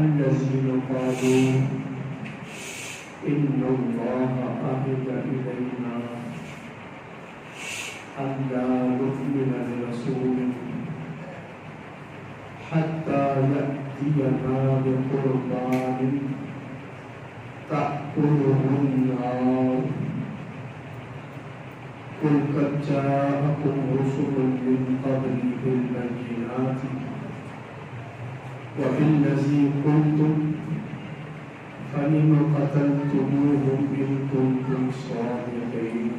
الذين قالوا إن الله عهد إلينا ألا نؤمن لرسول حتى يأتينا بقربان تأكله النار قل قد جاءكم رسل من قبلي بالبينات وبالذي قلتم فلم قتلتموهم إن كنتم صادقين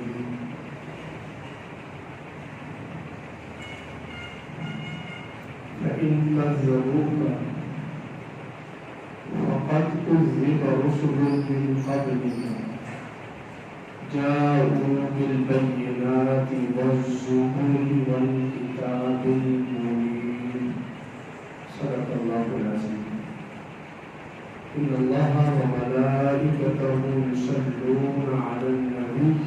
فإن كذبوك فقد كذب رسل من قبلك جاءوا بالبينات والزبور والكتاب المبين صدق الله العظيم إن الله وملائكته يصلون على النبي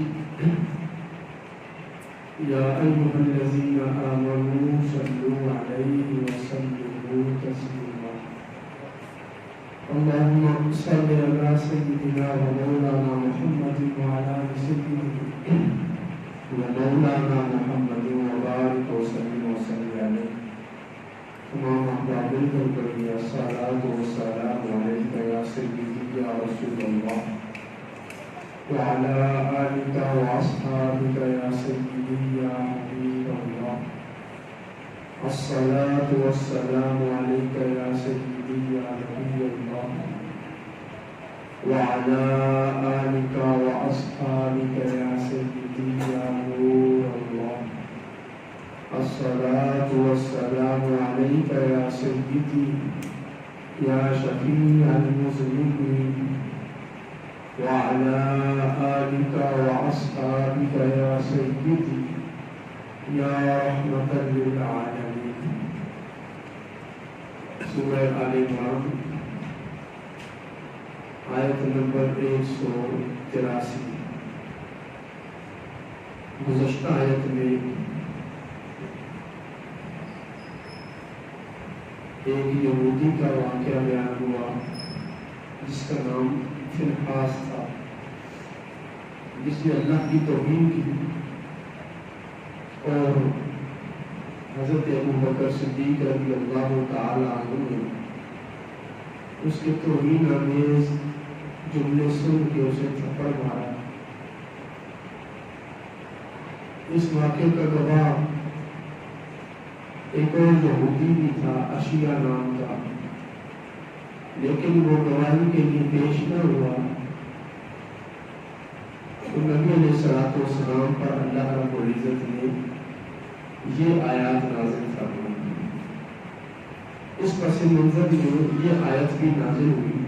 يا أيها الذين آمنوا صلوا عليه وسلموا تسليما اللهم صل على سيدنا ومولانا محمد وعلى آل سيدنا ومولانا محمد وبارك وسلم عليه تمام احباب الکریم الصلاۃ والسلام علیک یا سیدی یا رسول اللہ وعلى آلك وأصحابك يا سيدي يا حبيب الله الصلاة والسلام عليك يا سيدي يا نبي الله وعلى آلك وأصحابك يا سيدي يا نور الله الصلاة والسلام عليك يا سيدي يا شفيع المذنبين وعلى آلك وأصحابك يا سيدي يا رحمة للعالمين سورہ آل عمران آیت نمبر 183 گزشتہ آیت میں ایک یہودی کا واقعہ بیان ہوا جس کا نام فنحاس تھا، جس نے اللہ کی توہین کی اور حضرت ابوبکر صدیق رضی اللہ تعالی عنہ نے اس کے توہین آمیز جملے سن کے اسے تھپڑ مارا۔ اس واقعے کا گواہ ایک اور یہودی بھی تھا، اشیاء نام کا، لیکن وہ گواہی کے لیے پیش نہ ہوا تو نبی علیہ الصلوۃ والسلام پر اللہ رب العزت نے یہ آیات نازل فرمائی۔ اس پس منظر میں یہ آیت بھی نازل ہوئی،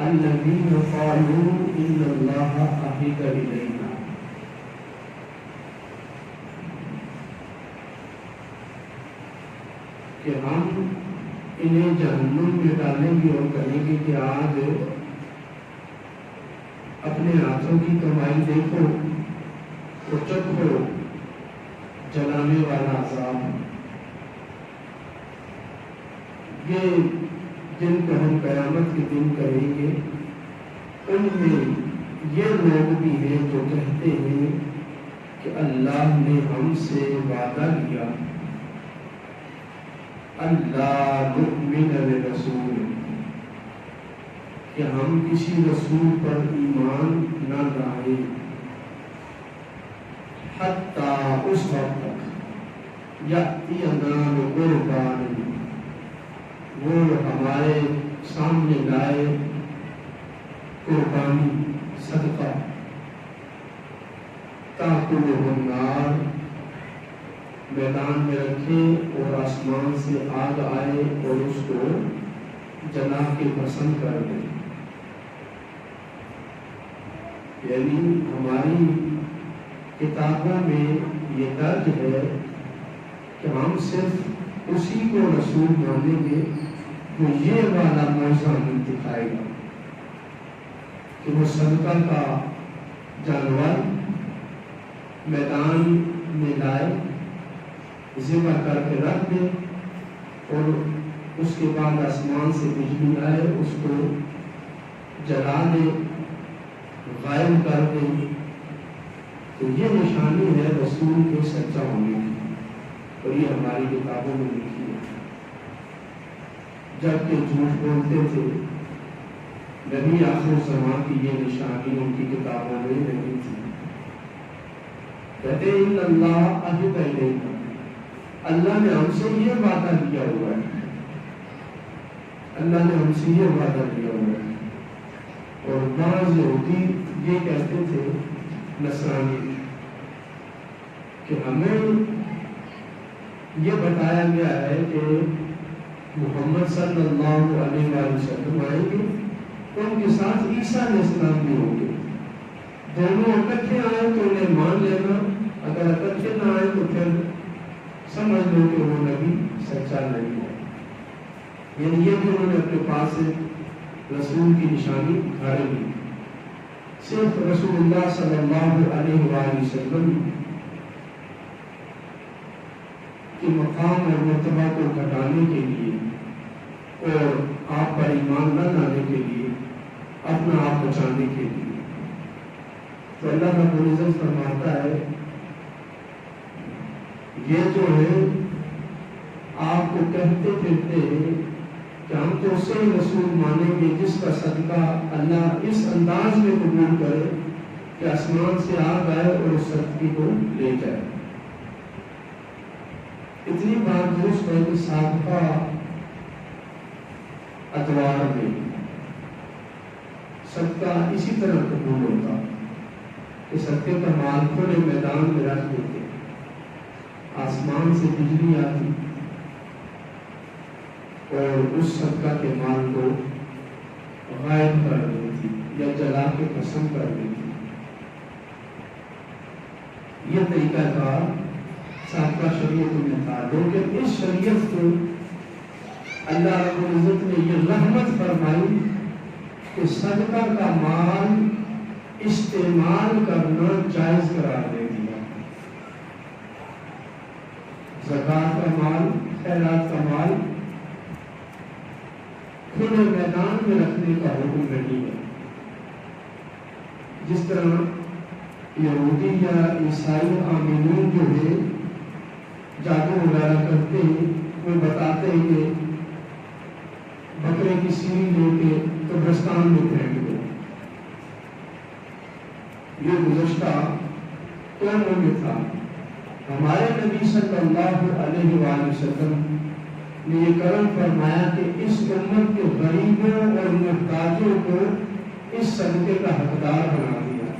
الذین قالوا ان اللہ عہد الینا، کہ ہم انہیں جہنم میں ڈالیں گے اور کہیں گے کہ آج اپنے ہاتھوں کی کمائی دیکھو اور چکھو جلانے والا عذاب۔ یہ جن کو ہم قیامت کے دن کہیں گے ان میں یہ لوگ بھی ہیں جو کہتے ہیں کہ اللہ نے ہم سے وعدہ کیا اللہ نؤمن لرسول، کہ ہم کسی رسول پر ایمان نہ لائیں حتیٰ اس وقت تک یأتینا بقربان، وہ ہمارے سامنے لائے قربانی صدقہ، تأکلہ النار، میدان میں رکھے اور آسمان سے آگ آئے اور اس کو جلا کے پسند کر دیں۔ یعنی ہماری کتابوں میں یہ درج ہے کہ ہم صرف اسی کو رسول مانیں گے جو یہ والا موضوع ہمیں دکھائے گا کہ وہ صدقہ کا جانور میدان میں لائے، ذبح کر کے رکھ دے اور اس کے بعد آسمان سے بجلی آئے اس کو جلا دے، غائب کر دے، تو یہ نشانی ہے رسول کے سچا ہونے کی، اور یہ ہماری کتابوں میں لکھی ہے۔ جب کہ جھوٹ بولتے تھے، نبی آخر زمان کی یہ نشانی ان کی کتابوں میں نہیں تھی۔ کہتے ہیں اللہ عہد الینا، اللہ نے ہم سے یہ وعدہ کیا ہوا ہے، اللہ نے ہم سے یہ وعدہ کیا ہوا ہے۔ اور بعض یہودی یہ کہتے تھے، نصرانی، کہ ہمیں یہ بتایا گیا ہے کہ محمد صلی اللہ علیہ وآلہ وسلم آئیں گے، ان کے ساتھ عیسیٰ علیہ السلام بھی ہوں گے، دونوں اکٹھے آئے تو انہیں مان لینا، اگر اکٹھے نہ آئے تو پھر سمجھ لو کہ وہ نبی سچا نہیں ہے۔ یعنی یہ بھی انہوں نے اپنے پاس سے رسول کی نشانی گھاڑے لی۔ صرف رسول اللہ صلی اللہ علیہ وآلہ وسلم کے مقام اور مرتبہ کو گھٹانے کے لیے اور آپ پر ایمان نہ لانے کے لیے، اپنا آپ بچانے کے لیے، تو اللہ رب العزت فرماتا ہے یہ جو ہے آپ کو کہتے پھرتے ہیں کہ ہم تو اسے رسول مانیں گے جس کا صدقہ اللہ اس انداز میں قبول کرے کہ آسمان سے آگ آئے اور اس صدقے کو لے جائے۔ اتنی بات درست ہے کہ سابقہ ادوار میں صدقہ اسی طرح قبول ہوتا کہ صدقے کا مال کھلے میدان میں رکھ دیتے، آسمان سے بجلی آتی اور اس صدقہ کے مال کو غائب کر دیتی یا جلا کے قسم کر دیتی۔ یہ طریقہ کار سابقہ شریعت میں تھا، لیکن اس شریعت کو اللہ رب العزت نے یہ رحمت فرمائی کہ صدقہ کا مال استعمال کرنا جائز قرار دے دیا۔ زکوٰۃ کا مال، خیرات کا مال کھلے میدان میں رکھنے کا حکم نہیں ہے۔ جس طرح یہودی یا عیسائی عاملین جو ہے جادو وغیرہ کرتے ہیں، وہ بتاتے ہیں کہ بکرے کی سینگ لے کے قبرستان میں پھینک دو۔ یہ گزشتہ قوموں میں تھا۔ ہمارے نبی صلی اللہ علیہ وآلہ وسلم نے یہ کرم فرمایا کہ اس امت کے غریبوں اور محتاجوں کو اس صدقے کا حقدار بنا دیا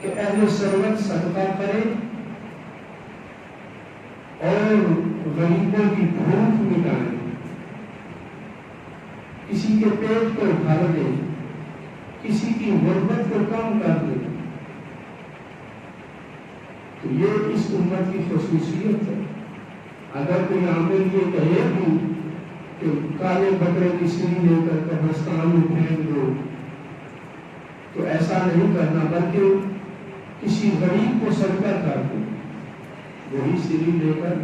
کہ اہل ثروت صدقہ کرے اور غریبوں کی بھوک مٹائیں، کسی کے پیٹ کو بھر دے، کسی کی غربت کو کم کر دے۔ تو یہ اس امت کی خصوصیت ہے۔ اگر کوئی عامل یہ کہے بھی کہ کالے بکرے کی سینگ لے کر قبرستان میں پھینک دو، تو ایسا نہیں کرنا، بلکہ کسی غریب کو صدقہ کر دو، وہی سینگ لے کر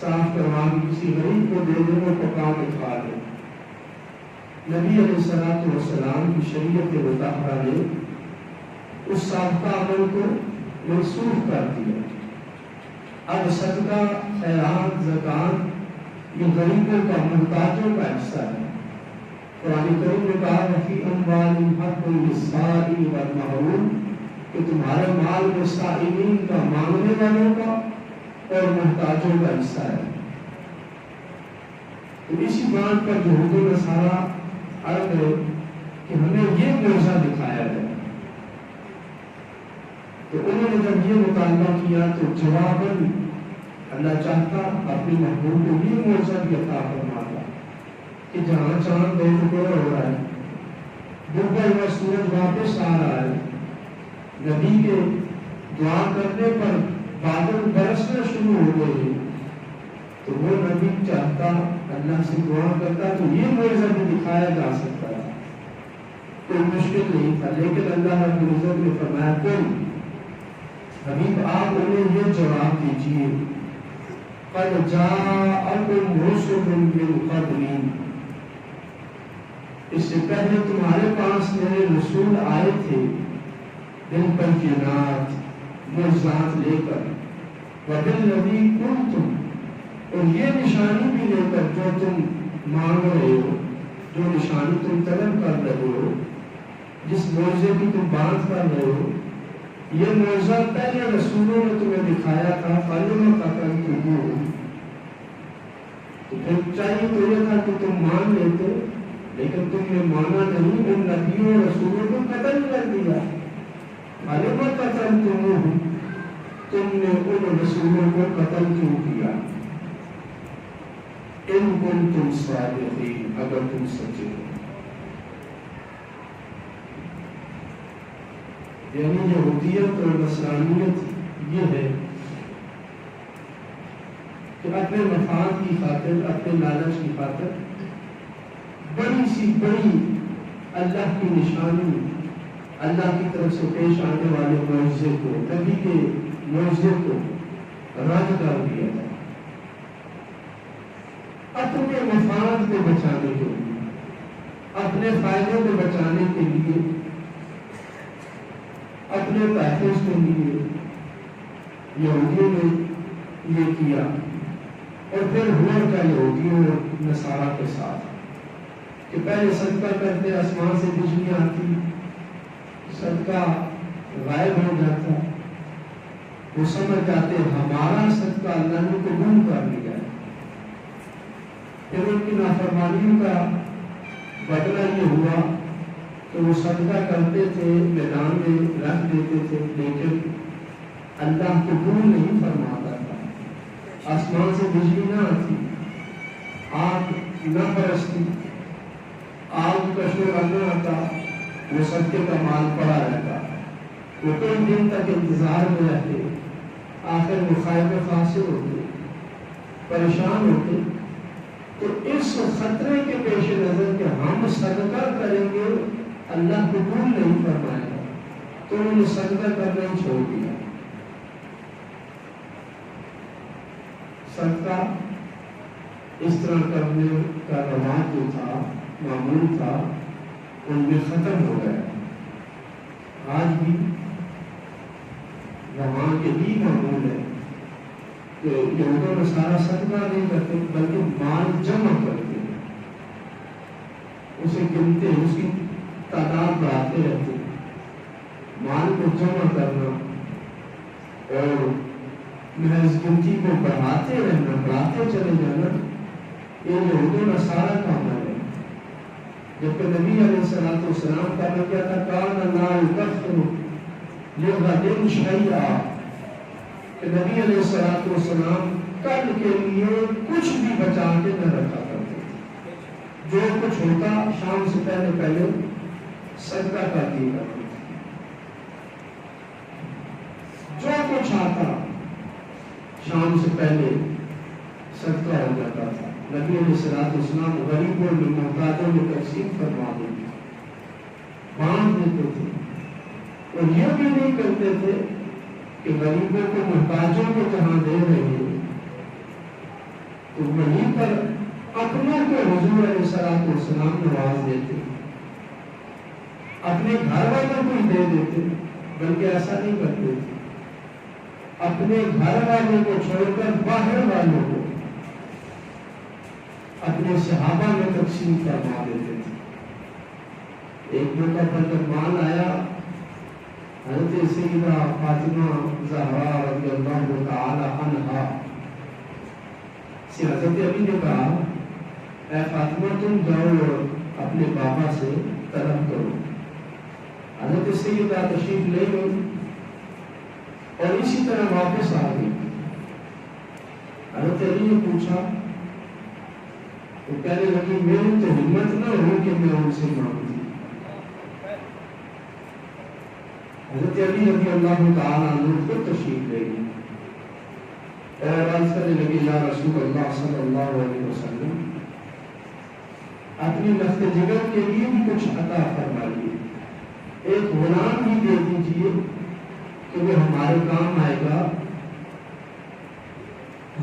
صاف کروا کے کسی غریب کو دے دو، وہ پکا کے کھا دے۔ نبی علیہ الصلوۃ والسلام کی شریعت مطہرہ نے اس سابقہ عمل کو منسوخ کر دیا۔ اب صدقہ، خیرات، زکوٰۃ یہ غریبوں کا، محتاجوں کا حصہ ہے۔ قرآن کریم نے کہا وفی اموالہم حق للسائل والمحروم، کہ تمہارے مال میں سائلین کا، مانگنے والوں کا اور محتاجوں کا حصہ ہے۔ تو اسی بات پر یہود و نصارہ عرض ہے کہ ہمیں یہ معجزہ دکھایا گیا۔ تو انہوں نے جب یہ مطالبہ کیا تو جواباً اللہ چاہتا اپنے محبوب کو یہ معجزہ بھی عطا فرماتا کہ جہاں چاند دو ٹکڑے ہو رہا ہے، ڈوبا ہوا سورج واپس آ رہا ہے، نبی کے دعا کرنے پر بادل برسنا شروع ہو گئے ہیں، تو وہ نبی چاہتا، اللہ سے دعا کرتا تو یہ معجزہ بھی دکھایا جا سکتا تھا، کوئی مشکل نہیں تھا۔ لیکن اللہ رب العزت نے فرمایا تم حبیب آپ انہیں یہ جواب دیجیے قد جاءکم رسل من قبلی، اس سے پہلے تمہارے پاس میرے رسول آئے تھے بالبینات، معجزات لے کر، وبالذی کنتم، اور یہ نشانی بھی لے کر جو تم مانگ رہے ہو، جو نشانی تم طلب کر رہے ہو، جس معجزے کی تم بات کر رہے ہو، یہ معجزہ پہلے رسولوں نے تمہیں دکھایا تھا، فَلِمَ قَتَلْتُمُوهُمْ، تو پھر چاہیے تو یہ تھا کہ تم مان لیتے، لیکن تم نے مانا نہیں، ان نبیوں اور رسولوں کو قتل کر دیا۔ فَلِمَ قَتَلْتُمُوهُمْ، تم نے ان رسولوں کو قتل کیوں کیا؟ ان کنتم صادقین، اگر تم سچے ہو۔ یعنی یہودیت اور نصرانیت یہ ہے کہ اپنے مفاد کی خاطر، اپنے لالچ کی خاطر بڑی سی بڑی اللہ کی نشانی، اللہ کی طرف سے پیش آنے والے معجزے کو، نبی کے معجزے کو رد کر دیا جائے، اپنے مفاد کو بچانے کے لیے، اپنے فائدے کو بچانے کے لیے، اپنے تحفظ کے لیے یہودیوں نے یہ کیا۔ اور پھر ہوا کیا یہودیوں اور نصارہ کے ساتھ کہ پہلے صدقہ کرتے، آسمان سے بجلی آتی، صدقہ غائب ہو جاتا، وہ سمجھ جاتے ہمارا صدقہ اللہ نے قبول کر لیا ہے۔ پھر ان کی نافرمانیوں کا بدلہ یہ ہوا کہ وہ صدقہ کرتے تھے، میدان میں رکھ دیتے تھے، لیکن اللہ قبول نہیں فرماتا تھا، آسمان سے بجلی نہ آتی، آگ نہ برستی، آگ کا شعلہ نہ آتا، وہ صدقے کا مال پڑا رہتا، وہ کئی دن تک انتظار میں رہتے، آخر وہ خائب خاسر ہوتے، پریشان ہوتے۔ تو اس خطرے کے پیش نظر کہ ہم صدقہ کریں گے اللہ قبول نہیں فرمائے گا، تو انہوں نے صدقہ کرنا ہی چھوڑ دیا۔ صدقہ اس طرح کرنے کا رواج جو تھا، معمول تھا، ان میں ختم ہو گیا۔ آج بھی وہاں کے بھی معمول ہے کہ یہودوں میں سارا صدقہ نہیں کرتے بلکہ مال جمع کرتے ہیں، اسے گنتے ہیں، اس کی تعداد بڑھاتے رہتے ہیں۔ مال کو جمع کرنا اور محض گنتی کو بڑھاتے رہنا، بڑھاتے چلے جانا، یہ یہودوں میں سارا کام ہے۔ جبکہ نبی علیہ السلام کا میں کیا تھا، کان لا یکفر لغد شیئا، کہ نبی علیہ السلام کل کے لیے کچھ بھی بچا کے نہ رکھا کرتے تھے، جو کچھ ہوتا شام سے پہلے صدقہ کر دیا کرتے تھے، جو کچھ آتا شام سے پہلے صدقہ ہو جاتا تھا۔ نبی علیہ السلام غریبوں میں، محتاجوں میں تقسیم فرما دیتے، بانٹ دیتے تھے، اور یہ بھی نہیں کرتے تھے کہ غریبوں کو، محتاجوں کو جہاں دے رہے ہیں تو وہیں پر اپنے کو حضور علیہ السلام نواز دیتے، اپنے گھر والوں کو ہی دے دیتے، بلکہ ایسا نہیں کرتے تھے، اپنے گھر والوں کو چھوڑ کر باہر والوں کو اپنے صحابہ میں تقسیم فرما دیتے تھے۔ ایک موقع پر جب مال آیا، حضرت سیدہ فاطمہ زہرا رضی اللہ تعالی عنہا سے حضرت علی نے کہا، اے فاطمہ تم جاؤ اور اپنے بابا سے طلب کرو۔ حضرت سیدہ تشریف لے گئی اور اسی طرح واپس آ گئی۔ حضرت علی نے پوچھا، تو کہنے لگی میری تو ہمت نہ ہو کہ میں ان سے مانگتی۔ حضرت علی رضی اللہ تعالیٰ عنہ خود تشریف لے گئی اور عرض کرنے لگی، یا رسول اللہ صلی اللہ علیہ وسلم، اپنی نفس جگر کے لیے بھی کچھ عطا فرمائیے، ایک غلام بھی دے دیجیے کہ وہ ہمارے کام آئے گا،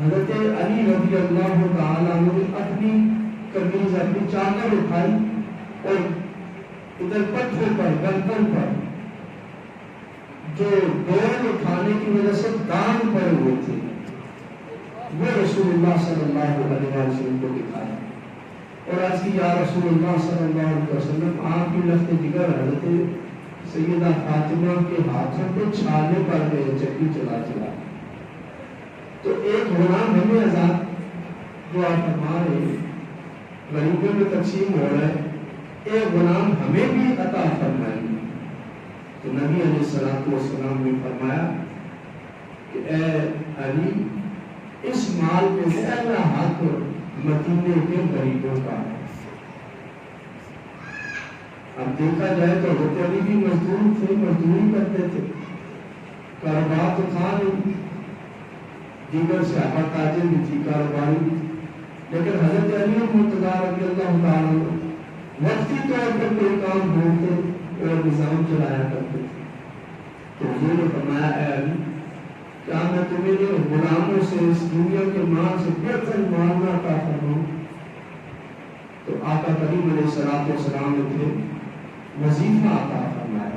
حضرت علی رضی اللہ تعالیٰ عنہ نے اپنی قمیض اپنی چادر اٹھائی اور ادھر پٹھوں پر گردن پر جو ڈول اٹھانے کی وجہ سے داغ پڑے ہوئے تھے وہ رسول اللہ صلی اللہ علیہ وسلم کو دکھایا اور عرض کی یا رسول اللہ صلی اللہ علیہ وسلم آپ کی لخت جگر حضرت سیدہ فاطمہ کے ہاتھوں پہ چھالے پڑ گئے چکی چلا چلا. تو ایک غلام ہمیں آزاد جو آپ ہمارے غریبوں میں تقسیم ہو رہا ہے ایک غلام ہمیں بھی عطا فرمائیں گے. تو نبی علیہ الصلوۃ والسلام نے فرمایا کہ اے علی اس مال میں سے پہلا حق مدینے کے غریبوں کا ہے. اب دیکھا جائے تو حضرت علی بھی مزدور تھے, مزدوری کرتے تھے, کاروبار تو تھا نہیں, دیگر صحابہ تاجر بھی تھی, کاروباری بھی تھی, لیکن حضرت علی مرتضیٰ رضی اللہ تعالیٰ وقتی طور پر کوئی کام ڈھونڈتے اور نظام چلایا کرتے تھے. تو حضور نے فرمایا اے علی کیا میں تمہیں غلاموں سے اس دنیا کے مال سے بہتر مال نہ عطا فرماؤں؟ تو آقا کریم علیہ الصلوۃ والسلام نے پھر وظیفہ عطا فرمایا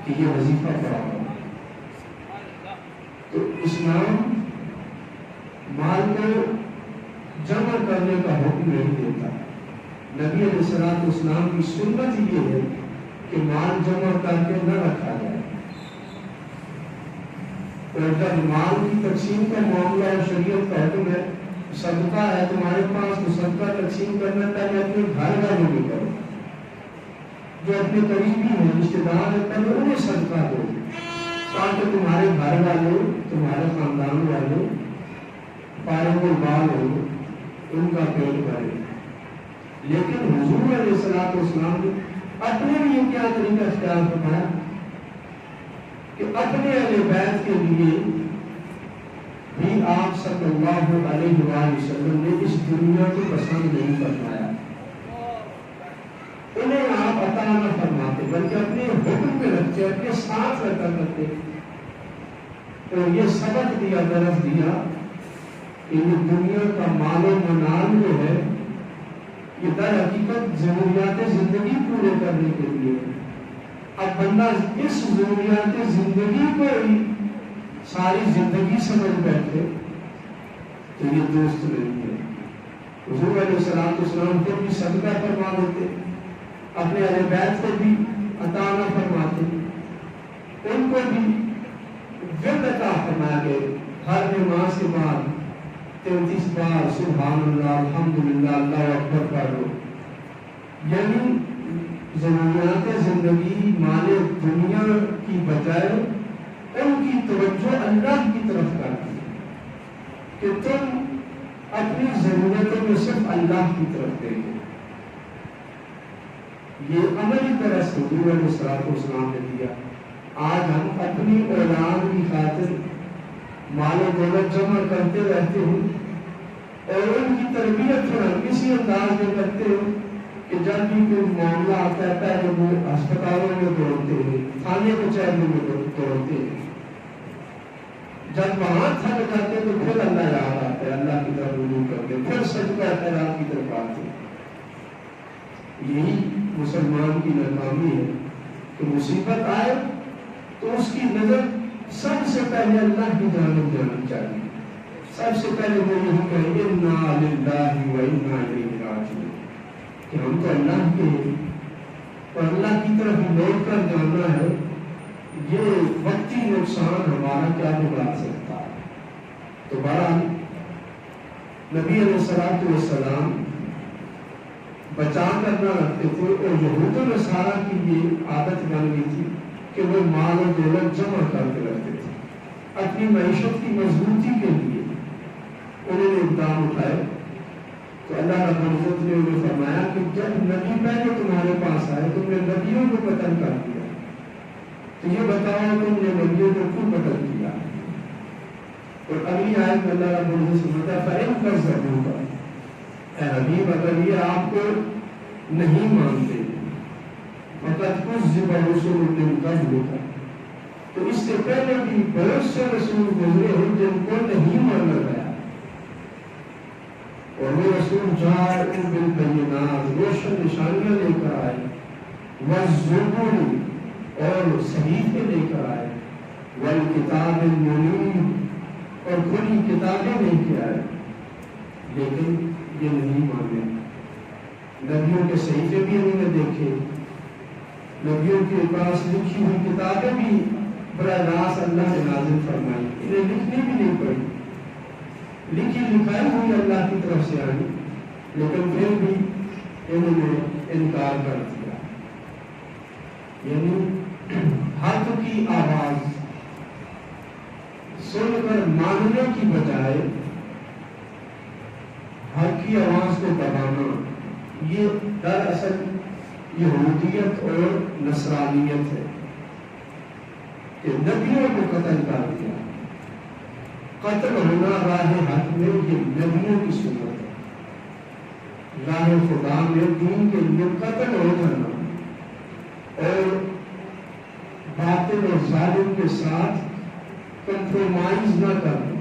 کہ یہ وظیفہ پڑھا کرو. تو اسلام مال کو جمع کرنے کا حکم نہیں دیتا. نبی علیہ الصلوۃ والسلام کی سنت یہ ہے کہ مال جمع کر کے نہ رکھا جائے, اور جب مال کی تقسیم کا معاملہ ہے شریعت کا حکم ہے صدقہ ہے تمہارے پاس تو صدقہ تقسیم کرنا پہلے اپنے گھر والوں میں کرو, جو اپنے قریبی ہیں رشتے دار ہیں پہلے انہیں صدقہ دو تاکہ تمہارے گھر والے تمہارے خاندان والے پارے کو بال ہو ان کا پیٹ بھرے. لیکن حضور علیہ الصلوۃ والسلام نے اپنے لیے کیا طریقہ اختیار فرمایا کہ اپنے اہل بیت کے لیے بھی آپ صلی اللہ علیہ وآلہ وسلم نے اس دنیا کو پسند نہیں فرمایا. انہیں آپ عطا نہ فرماتے بلکہ اپنے حکم پہ رکھتے, اپنے ساتھ رکھا کرتے. اور یہ سبق دیا, درس دیا کہ یہ دنیا کا مال و منال جو ہے یہ در حقیقت ضروریات زندگی پورے کرنے کے لیے. اب بندہ اس ضروریات زندگی کو ہی ساری زندگی سمجھ بیٹھے تو یہ دوست نہیں ہے. حضور علیہ الصلوۃ والسلام کو بھی صدقہ فرما دیتے, اپنے اہل بیت کو بھی عطا نہ فرماتے, ان کو بھی ورد عطا فرمایا کہ ہر نماز کے بعد 33 بار سبحان اللہ الحمدللہ اللہ اکبر پڑھو. یعنی ضروریات زندگی مال دنیا کی بجائے ان کی توجہ اللہ کی طرف کرتی ہے کہ تم اپنی ضرورتوں میں صرف اللہ کی طرف دیکھو. یہ عملی طرح سے حضور علیہ الصلوۃ والسلام نے دیا. آج ہم اپنی اولاد کی خاطر مال و دولت جمع کرتے رہتے ہیں اور ان کی تربیت تھوڑا کسی انداز میں کرتے ہو کہ جب بھی کوئی معاملہ آتا ہے پہلے وہ ہسپتالوں میں دوڑتے ہیں, تھانے کچہریوں میں دوڑتے ہیں, جب وہاں تھک جاتے تو پھر اللہ یاد آتا ہے, اللہ کی طرف رجوع کرتے, پھر صدقہ خیرات کی طرف آتے. یہی مسلمان کی ناکامی ہے کہ مصیبت آئے تو اس کی نظر سب سے پہلے اللہ کی جانب جانی چاہیے. سب سے پہلے وہ یہی کہیں انا للہ و انا الیہ راجعون کہ ہم تو اللہ کے ہیں اور اللہ کی طرف لوٹ کر جانا ہے. یہ وقتی نقصان ہمارا کیا بگاڑ سکتا ہے. تو بہرحال نبی علیہ الصلوۃ والسلام بچا کر نہ رکھتے تھے اور یہود و نصارہ کی یہ عادت بن گئی تھی کہ وہ مال و دولت جمع کر کے رکھتے تھے اپنی معیشت کی مضبوطی کے لیے. انہوں نے اقدام اٹھائے تو اللہ رب العزت نے انہیں فرمایا کہ جب نبی پہلے تمہارے پاس آئے تم نے نبیوں کو قتل کر دیا, تو یہ بتاؤ تم نے نبیوں کو کیوں قتل کیا. اور اگلی آیت میں اللہ رب العزت سے بتا فَإِن كَذَّبُوكَ اے حبیب اگر یہ آپ کو نہیں مانتے فَقَدْ كُذِّبَ رُسُلٌ مِّن قَبْلِكَ تو اس سے پہلے بھی بہت سے رسول گزرے ہیں جن کو نہیں مانا گیا. اور وہ رسول جاء بالبینات روشن نشانیاں لے کر آئے، والزبر اور صحیفے لے کر آئے، والکتاب المنیر اور کھلی کتابیں لے کے آئے، لیکن یہ نہیں مانے۔ نبیوں کے صحیفے بھی انہوں نے دیکھے، نبیوں کے پاس لکھی ہوئی کتابیں بھی براہ راست اللہ نے نازل فرمائی، انہیں لکھنی بھی نہیں پڑی، لکھی لکھائی ہوئی اللہ کی طرف سے آئی، لیکن پھر بھی انہوں نے انکار کر دیا۔ یعنی حق کی آواز سن کر ماننے کی بجائے حق کی آواز کو دبانا، یہ دراصل یہودیت اور نصرانیت ہے کہ نبیوں کو قتل کر دیا۔ قتل ہونا راہ حق میں یہ نبیوں کی سنت ہے، راہ خدا میں دین کے لیے قتل ہو جانا اور باطل اور ظالم کے ساتھ کمپرومائز نہ کرنا،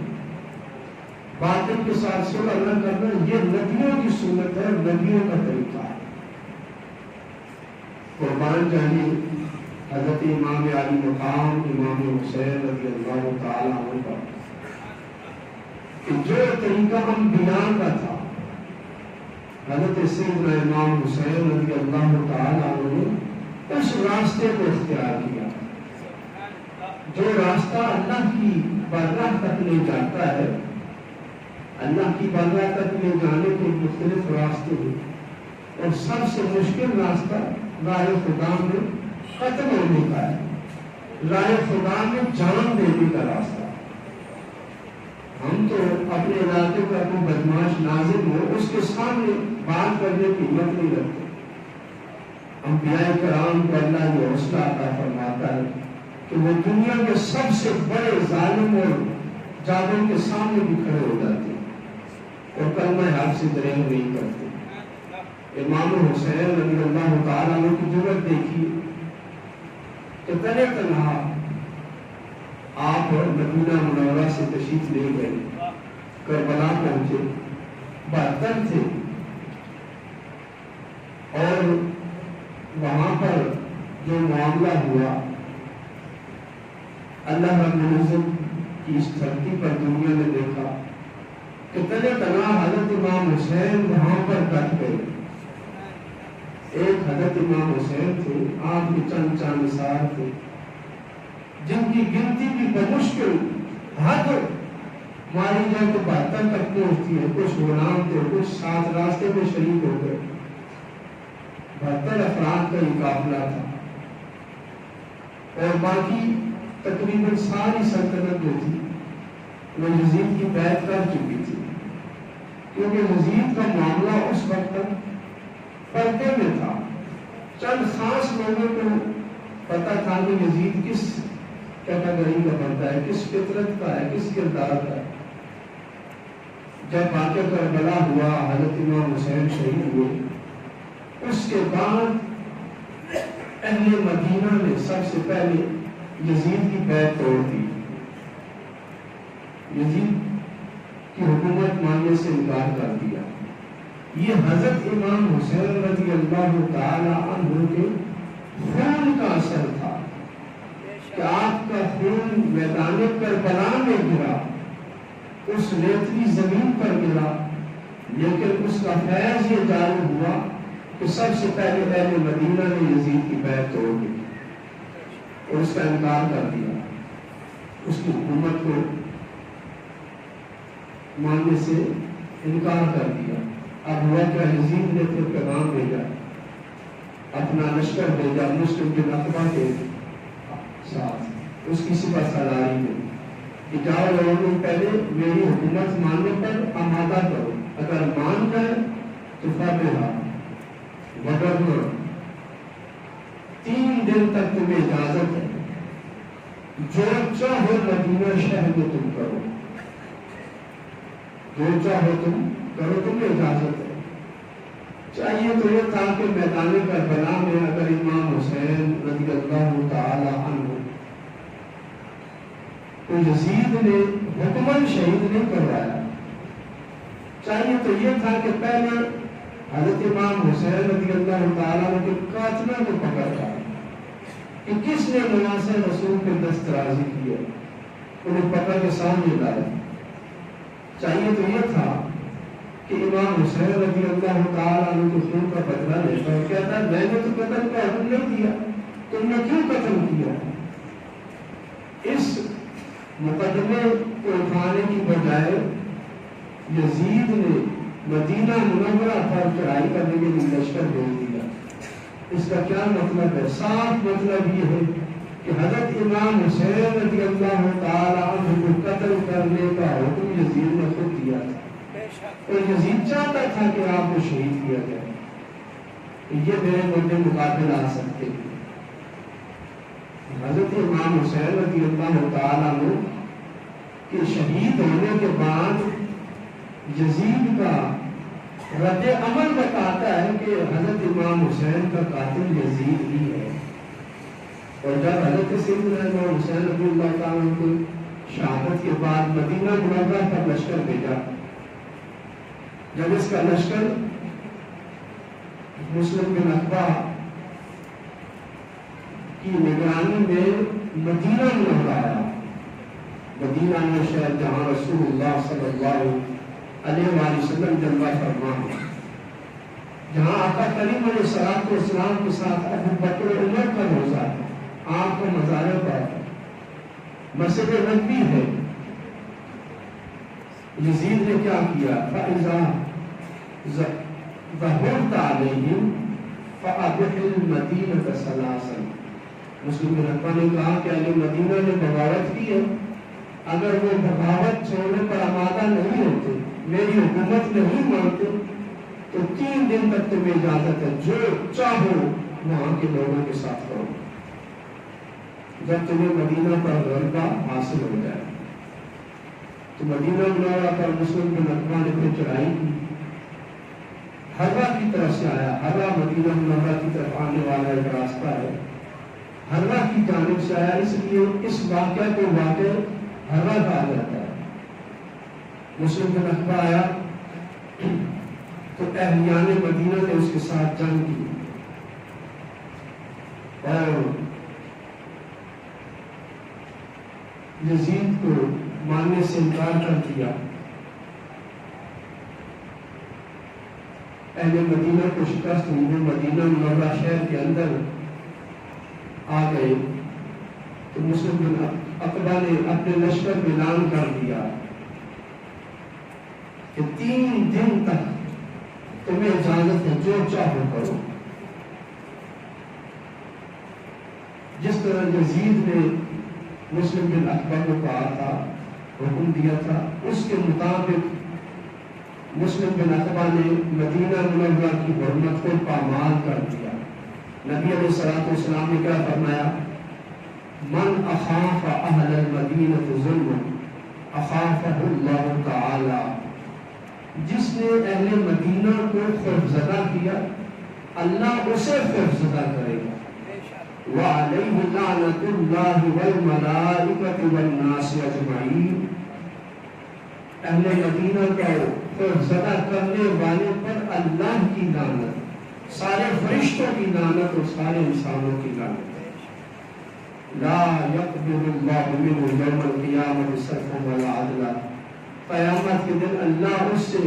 باطل کے ساتھ صلح نہ کرنا، یہ نبیوں کی سنت ہے، نبیوں کا طریقہ ہے۔ قربان جائیے حضرت امام علی مقام امام حسین رضی اللہ تعالیٰ عنہ کا کہ جو طریقہ انبیاء کا تھا، حضرت سیدنا امام حسین رضی اللہ تعالیٰ عنہ نے اس راستے کو اختیار کیا، جو راستہ اللہ کی بارگاہ تک لے جاتا ہے۔ اللہ کی بارگاہ تک لے جانے کے مختلف راستے ہیں، اور سب سے مشکل راستہ راہ خدا میں قتل ہونے کا ہے، راہ خدا میں جان دینے کا راستہ۔ ہم تو اپنے علاقے کا کوئی بدماش ناظم ہو، اس کے سامنے بات کرنے کی ہمت نہیں رکھتے۔ انبیاء کرام کو اللہ یہ حوصلہ عطا فرماتا ہے کہ وہ دنیا کے سب سے بڑے ظالم اور جابر کے سامنے بھی کھڑے ہو جاتے ہیں اور کلمہ حق سے دریغ نہیں کرتے۔ امام حسین رضی اللہ تعالیٰ عنہ کی ضرورت دیکھی کہ تنہا تنہا آپ مدینہ منورہ سے تشریف لے گئے، کربلا پہنچے، 72 تھے، اور وہاں پر جو معاملہ ہوا اللہ رب العزت کی اس دھرتی پر دنیا نے دیکھا کہ تنہا حضرت امام حسین وہاں پر ڈٹ گئے۔ ایک حضرت امام حسین تھے، آپ کے چند نثار تھے، جن کی گنتی بھی بمشکل حد ماری جائے تو 72 تک پہنچتی ہے۔ کچھ غلام تھے، کچھ ساتھ راستے میں شہید ہو گئے، 72 افراد کا یہ قافلہ تھا، اور باقی تقریباً ساری سلطنت جو تھی وہ یزید کی بیعت کر چکی تھی، کیونکہ یزید کا معاملہ اس وقت تک پردے میں تھا۔ چند خاص لوگوں کو پتا تھا کہ یزید کس کیٹیگری کا بنتا ہے، کس فطرت کا ہے، کس کردار کا ہے۔ جب واقعہ کربلا ہوا، حضرت امام حسین شہید ہوئے، اس کے بعد اہل مدینہ نے سب سے پہلے یزید کی بیعت توڑ دی، یزید کی حکومت ماننے سے انکار کر دیا۔ یہ حضرت امام حسین رضی اللہ تعالی عنہ کے خون کا اثر تھا کہ آپ کا خون میدان کربلا میں گرا، اس ریتلی زمین پر گرا، لیکن اس کا فیض یہ جاری ہوا کہ سب سے پہلے اہل مدینہ نے یزید کی بیعت توڑ دی اور اس کا انکار کر دیا، اس کی حکومت کو ماننے سے انکار کر دیا۔ اب ہوا کہ یزید نے پھر پیغام بھیجا، اپنا لشکر بھیجا مسلم بن عقبہ کے ساتھ، اس کی سپہ سالاری میں کہ جاؤ لوگوں پہلے میری حکومت ماننے پر آمادہ کرو، اگر مان جائے تو فتح، وگرنہ 3 دن تک تمہیں اجازت ہے، جو چاہو مدینہ شہر میں تم کرو، جو چاہو تم کرو، تمہیں اجازت ہے۔ چاہیے تو یہ تھا کہ میدان کربلا میں اگر امام حسین رضی اللہ تعالی عنہ تو یزید نے حکمن شہید نہیں کروایا، چاہیے تو یہ تھا کہ پہلے حضرت امام حسین رضی اللہ تعالیٰ کے قاتلوں کو پکڑ رہا کہ کس نے نواسہ رسول پہ دسترازی کیا، انہیں پکڑ کے سامنے لایا۔ چاہیے تو یہ تھا کہ امام حسین رضی اللہ تعالیٰ عنہ کے خون کا بدلہ لیتا اور کہتا ہے میں نے تو قتل کا حکم نہیں دیا، تم نے کیوں قتل کیا؟ اس مقدمے کو اٹھانے کی بجائے یزید نے مدینہ منورہ پر چڑھائی کرنے کے لیے لشکر بھیج دیا۔ اس کا کیا مطلب ہے؟ صاف مطلب یہ ہے کہ حضرت امام حسین رضی اللہ تعالیٰ عنہ کو قتل کرنے کا حکم یزید نے خود دیا تھا، اور یزید چاہتا تھا کہ آپ کو شہید کیا جائے۔ یہ میرے مدے مقابل آ سکتے ہیں۔ حضرت امام حسین رضی اللہ تعالیٰ عنہ کے شہید ہونے کے بعد یزید کا رد عمل بتاتا ہے کہ حضرت امام حسین کا قاتل یزید ہی ہے۔ اور جب حضرت سیدنا امام حسین رضی اللہ تعالیٰ عنہ کو شہادت کے بعد مدینہ منورہ پر لشکر بھیجا، جب اس کا لشکر مسلم بن عقبہ کی نگرانی میں مدینہ منورہ آیا، مدینہ میں شہر جہاں رسول اللہ صلی اللہ علیہ وآلہ وسلم جلوہ فرما ہے، جہاں آقا کریم علیہ السلام کے ساتھ ابو بکر عمر کا روزہ ہے، آپ کا مزار پر مسجد نبوی ہے۔ یزید نے کیا کیا؟ فَإِذَا ظَهُرْتَ عَلَيْهِمْ فَأَبْحِ الْمَدِينَةَ ثَلَاثًا۔ مسلم بن عقبہ نے کہا کہ اہل مدینہ نے بغاوت کی ہے، اگر وہ بغاوت چھوڑنے پر آمادہ نہیں ہوتے، میری حکومت نہیں مانتے، تو 3 دن تک تمہیں اجازت ہے، جو چاہو وہاں کے لوگوں کے ساتھ کرو، جب تمہیں مدینہ پر غلبہ حاصل ہو جائے۔ تو مدینہ منورہ پر مسلم بن عقبہ نے پھر چڑھائی کی، ہرہ کی طرف سے آیا۔ ہرہ مدینہ منورہ کی طرف آنے والا ایک راستہ ہے، ہرہ کی جانب سے آیا، اس لیے اس واقعہ کو واقع ہرہ کہا جاتا ہے۔ مسلم بن عقبہ آیا تو اہلیان مدینہ نے اس کے ساتھ جنگ کی اور یزید کو ماننے سے انکار کر دیا۔ اہل مدینہ کو شکست ہوئی، وہ مدینہ منورہ شہر کے اندر آ گئے تو مسلم بن عقبہ نے اپنے لشکر میں اعلان کر دیا کہ 3 دن تک تمہیں اجازت ہے، جو چاہو کرو۔ جس طرح یزید نے مسلم بن عقبہ کو کہا تھا، حکم دیا تھا، اس کے مطابق مسلم بن عقبہ نے مدینہ منورہ کی حرمت کو پامال کر دیا۔ نبی علیہ الصلوۃ والسلام نے کیا فرمایا؟ من اخاف اہل المدینہ ظلم اخافہ اللہ تعالی، جس نے اہل مدینہ کو خوفزدہ کیا اللہ اسے خوفزدہ کرے گا۔ وعلیہ لعنۃ اللہ والملائکۃ والناس اجمعین، اہل مدینہ کو خوفزدہ کرنے والے پر اللہ کی لعنت، سارے فرشتوں کی لعنت اور سارے انسانوں کی لعنت۔ لا يقبل اللہ منہ یوم القیامۃ صرفا ولا عدلا، قیامت کے دن اللہ اس سے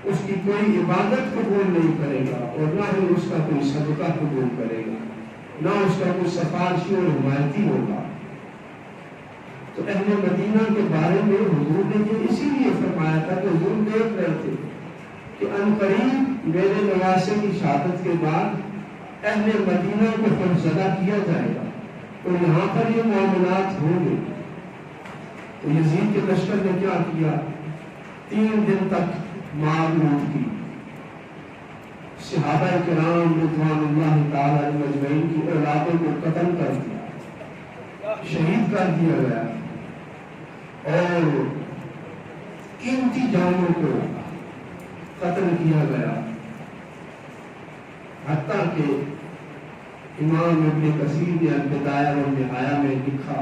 اس کی کوئی عبادت قبول نہیں کرے گا اور نہ ہی اس کا کوئی صدقہ قبول کرے گا، نہ اس کا کوئی سفارشی اور حمایتی ہوگا۔ تو اہل مدینہ کے بارے میں حضور نے یہ اسی لیے فرمایا تھا کہ حضور دیکھ رہے تھے کہ عنقریب میرے نواسے کی شہادت کے بعد اہل مدینہ کو خوفزدہ کیا جائے گا اور یہاں پر یہ معاملات ہوں گے۔ تو یزید کے لشکر نے کیا کیا؟ 3 دن تک مار لوٹ کی، صحابہ کرام رضوان اللہ تعالی علیہم اجمعین کی اولادوں کو قتل کر دیا، شہید کر دیا گیا اور قیمتی جانوں کو قتل کیا گیا، حتیٰ کہ امام ابن کثیر نے البدایہ والنہایہ میں لکھا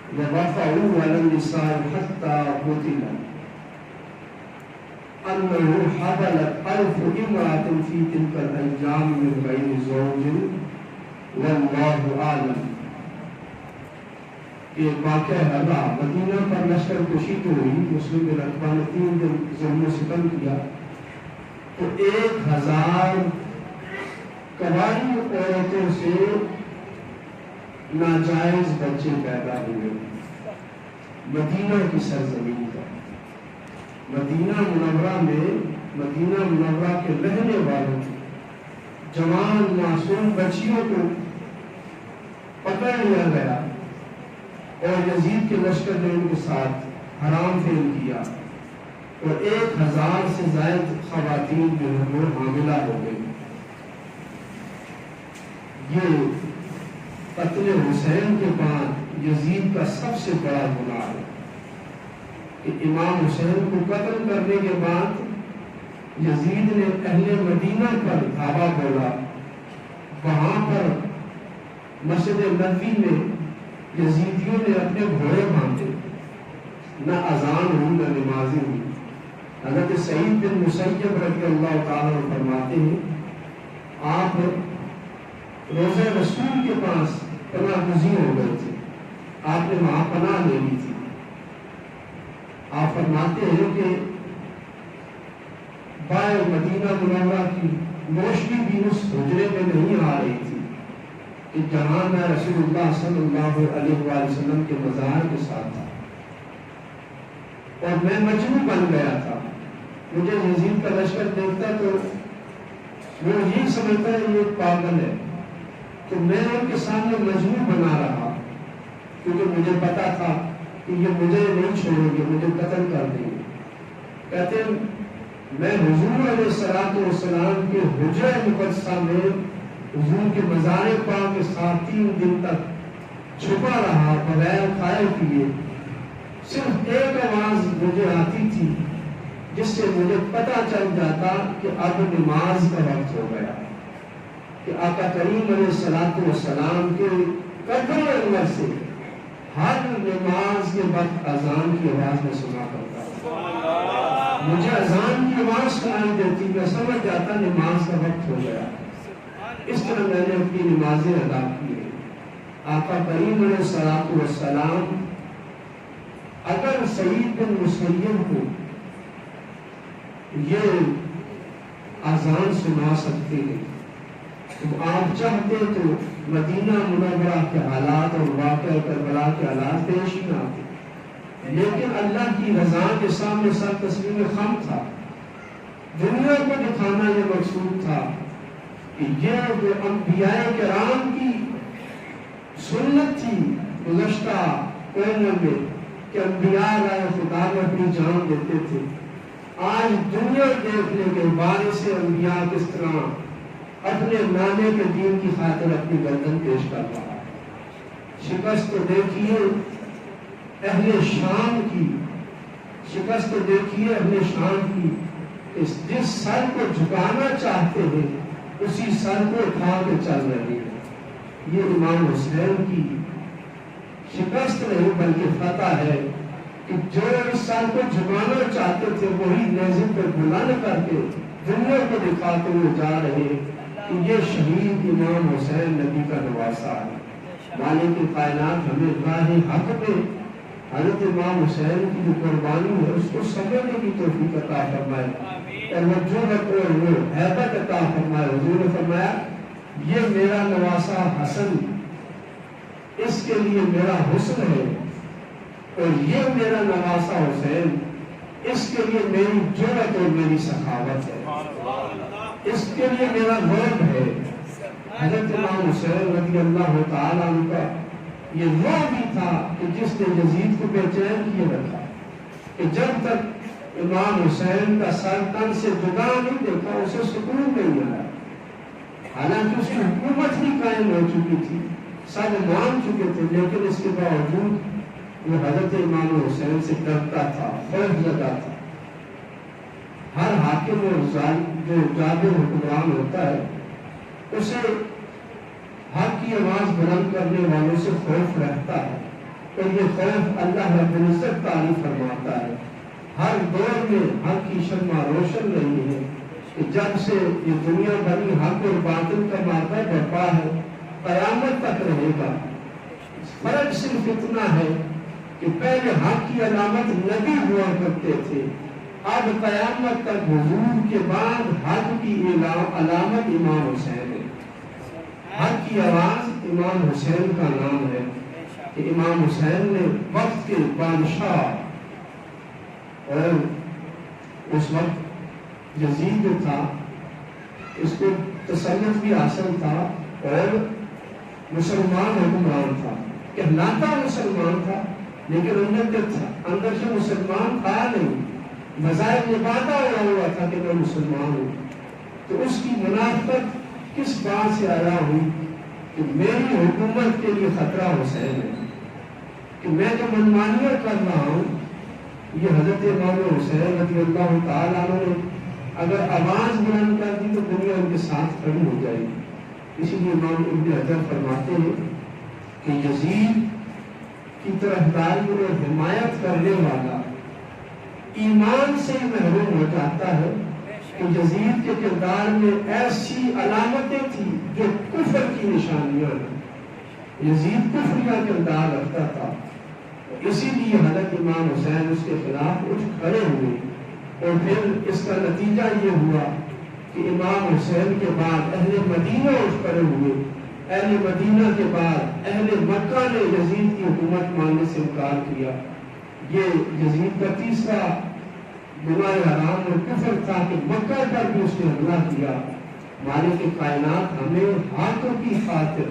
وَوَفَعُوا عَلَى النِّسَاءِ حَتَّى قُتِلَ، انه حبلت 1000 امرأة في تلك الايام من غير زوج واللہ اعلم. کہ واقعہ ہرا مدینہ پر لشکر کشی تو ہوئی، مسلم بن عقبہ نے 3 دن ظلم و ستم کیا، تو 1000 کنواری عورتوں سے ناجائز بچے پیدا ہوئے مدینہ کی سرزمین پر. مدینہ منورہ میں، مدینہ منورہ کے رہنے والوں جوان معصوم بچیوں کو پکڑ لیا گیا اور یزید کے لشکر نے ان کے ساتھ حرام فعل کیا اور 1000 سے زائد خواتین جو ہیں وہ حاملہ ہو گئی. یہ قتل حسین کے بعد یزید کا سب سے بڑا گناہ ہے کہ امام حسین کو قتل کرنے کے بعد یزید نے اہل مدینہ پر دھاوا بولا. وہاں پر مسجد نبوی میں یزیدیوں نے اپنے گھوڑے باندھے، نہ اذان ہوئی نہ نمازیں ہوئی. حضرت سعید بن مسیب رضی اللہ تعالیٰ فرماتے ہیں آپ روزہ رسول کے پاس پناہ گزین ہو گئے تھے، آپ نے وہاں پناہ لے لی تھی. آپ فرماتے ہیں کہ بائے مدینہ منورہ کی روشنی بھی اس حجرے میں نہیں آ رہی تھی کہ جہاں میں رسول اللہ صلی اللہ علیہ وآلہ وسلم کے مزار کے ساتھ تھا، اور میں مجنون بن گیا تھا. مجھے یزید کا لشکر دیکھتا تو وہ یہی سمجھتا ہے یہ ایک پاگل ہے، تو میں ان کے سامنے مجنون بنا رہا کیونکہ مجھے پتا تھا کہ یہ مجھے نہیں چھوڑیں گے، مجھے قتل کر دیں گے. کہتے ہیں میں حضور علیہ السلام کے حجرہ مقدسہ میں حضور کے مزار پاک کے ساتھ 3 دن تک چھپا رہا بغیر کھائے پیے. صرف ایک آواز مجھے آتی تھی جس سے مجھے پتا چل جاتا کہ اب نماز کا وقت ہو گیا، کہ آقا کریم علیہ السلام کے قدم انور سے ہر نماز کے وقت اذان کی آواز میں سنا کرتا تھا. مجھے اذان کی آواز سنائی دیتی، میں سمجھ جاتا نماز کا وقت ہو گیا. اس طرح میں نے اپنی نمازیں ادا کی ہیں. آقا کریم علیہ السلام اگر سعید بن مسیب کو یہ اذان سنا سکتے ہیں تو آپ چاہتے تو مدینہ منورہ کے حالات اور واقعہ کربلا کے حالات پیش نہ آتے، لیکن اللہ کی رضا کے سامنے سر تسلیم خم تھا. دنیا کو دکھانا یہ مقصود تھا کہ یہ جو انبیاء کرام کی سنت تھی گزشتہ قرنوں میں کہ انبیاء علیہ خدا میں اپنی جان دیتے تھے، آج دنیا دیکھنے کے بارے سے انبیاء کس طرح اپنے نانے کے دین کی خاطر اپنی گردن پیش کر رہا. شکست تو دیکھیے اہل شام کی، شکست تو دیکھیے اہل شام کی. جس سر کو جھکانا چاہتے ہیں اسی سر کو اٹھا کے چل رہے ہیں. یہ امام حسین کی شکست نہیں بلکہ فتح ہے کہ جو اس سر کو جھکانا چاہتے تھے وہی نیزے پر بلند کر کے دنیا کو دکھاتے ہوئے جا رہے کہ یہ شہید امام حسین نبی کا نواسہ ہے. مالک کائنات ہمیں راہ حق میں حضرت امام حسین کی جو قربانی ہے اس کو سمجھنے کی توفیق عطا فرمائے اور وہ ہیبت عطا فرمائے. حضور نے فرمایا یہ میرا نواسہ حسن، اس کے لیے میرا حسن ہے، اور یہ میرا نواسہ حسین، اس کے لیے میری جرأت اور میری سخاوت ہے، اس کے لیے میرا غیب ہے. حضرت امام حسین رضی اللہ تعالیٰ عنہ کا یہ وہ بھی تھا کہ جس نے یزید کو بے چین کیے رکھا کہ جب تک امام حسین کا سر تن سے جدا نہیں دیکھا اسے سکون نہیں آیا. حالانکہ اس کی حکومت ہی قائم ہو چکی تھی، سب مان چکے تھے، لیکن اس کے باوجود وہ حضرت امام حسین سے ڈرتا تھا، خوف زدہ تھا. ہر حاکم اور جو جابر حکمران ہوتا ہے اسے حق کی آواز بلند کرنے والوں سے خوف رہتا ہے، اور یہ خوف اللہ رب العزت تعریف فرماتا ہے ہر دور میں حق کی شمع روشن رہی ہے کہ جب سے یہ دنیا بنی حق اور باطل کا مادہ برپا ہے قیامت تک رہے گا۔ فرق صرف اتنا ہے کہ پہلے حق کی علامت نبی ہوا کرتے تھے، اب قیامت تک حضور کے بعد حق کی علامت امام حسین ہے۔ حق کی آواز امام حسین کا نام ہے کہ امام حسین نے وقت کے بادشاہ، اور اس وقت یزید جو تھا اس کو تسلط بھی حاصل تھا اور مسلمان حکمران تھا، کہلاتا مسلمان تھا لیکن اندر سے مسلمان تھا نہیں، مظاہر نبھاتا ہوا تھا کہ میں مسلمان ہوں۔ تو اس کی منافقت کس بات سے آیا ہوئی کہ میری حکومت کے لیے خطرہ حسین ہے، کہ میں جو منمانیاں کر رہا ہوں یہ حضرت امام حسین رضی اللہ تعالیٰ عنہ نے اگر آواز بلند کر دی تو دنیا ان کے ساتھ کھڑی ہو جائے گی۔ اسی لیے امام ابن حجر فرماتے ہیں کہ یزید کی طرفداری اور حمایت کرنے والا ایمان سے محروم ہو جاتا ہے کہ یزید کے کردار میں ایسی علامتیں تھیں جو کفر کی نشانیاں ہیں۔ یزید کفر کا کردار رکھتا تھا، اسی لیے حضرت امام حسین اس کے خلاف اٹھ کھڑے ہوئے، اور پھر اس کا نتیجہ یہ ہوا کہ امام حسین کے بعد اہل مدینہ اٹھ کھڑے ہوئے، اہل مدینہ کے بعد اہل مکہ نے یزید کی حکومت ماننے سے انکار کیا۔ یہ یزید کا تیسرا گناہ حرام اور کفر تھا کہ مکہ پر بھی اس نے حملہ کیا۔ مالک کائنات ہمیں حق کی خاطر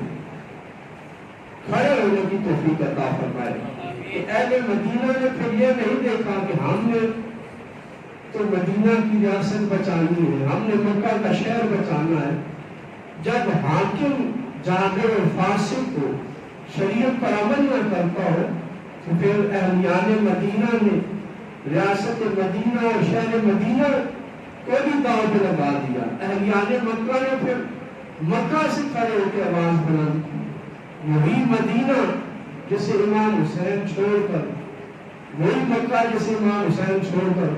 کھڑے ہونے کی توفیق عطا فرمائے کہ اہل مدینہ نے پھر یہ نہیں دیکھا کہ ہم نے تو مدینہ کی ریاست بچانی ہے، ہم نے مکہ کا شہر بچانا ہے۔ جب حاکم جابر اور فاسق کو شریعت پر عمل نہ کرتا ہو تو پھر اہلیان مدینہ نے ریاست مدینہ اور شہر مدینہ کو بھی داؤ پہ لگا دیا۔ اہلیان مکہ نے پھر مکہ سے کھڑے ہو کے آواز بلند کی۔ وہی مدینہ جسے امام حسین چھوڑ کر، وہی مکہ جسے امام حسین چھوڑ کر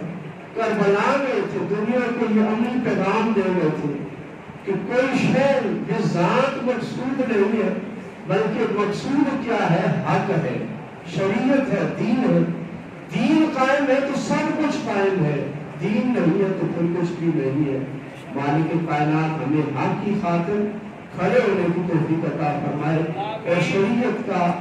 کربلا گئے تھے، دنیا کو یہ امنی پیغام دے گئے تھے کہ کوئی شہر یہ ذات مقصود نہیں ہے، بلکہ مقصود کیا ہے؟ حق ہے، شریعت ہے، دین ہے۔ دین قائم ہے تو سب کچھ قائم ہے، دین نہیں ہے تو پھر کچھ بھی نہیں ہے۔ مالک کائنات ہمیں حق کی خاطر کھڑے ہونے کی توفیق عطا فرمائے اور شریعت کا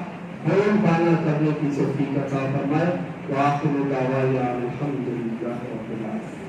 بول بالا کرنے کی توفیق عطا فرمائے۔ وآخر دعوانا الحمدللہ رب العالمین۔